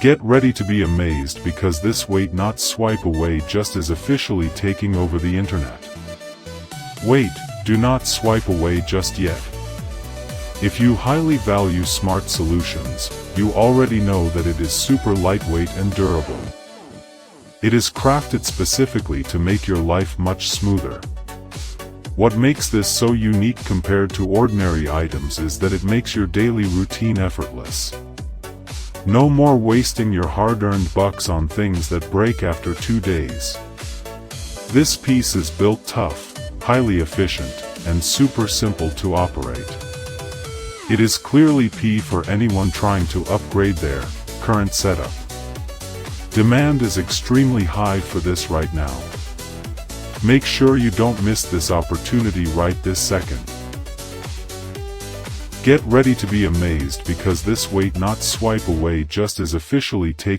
Get ready to be amazed because this wait not swipe away just is officially taking over the internet. Wait, do not swipe away just yet. If you highly value smart solutions, you already know that it is super lightweight and durable. It is crafted specifically to make your life much smoother. What makes this so unique compared to ordinary items is that it makes your daily routine effortless. No more wasting your hard-earned bucks on things that break after 2 days. This piece is built tough, highly efficient, and super simple to operate. It is clearly P for anyone trying to upgrade their current setup. Demand is extremely high for this right now. Make sure you don't miss this opportunity right this second. Get ready to be amazed because this wait not swipe away just is officially taking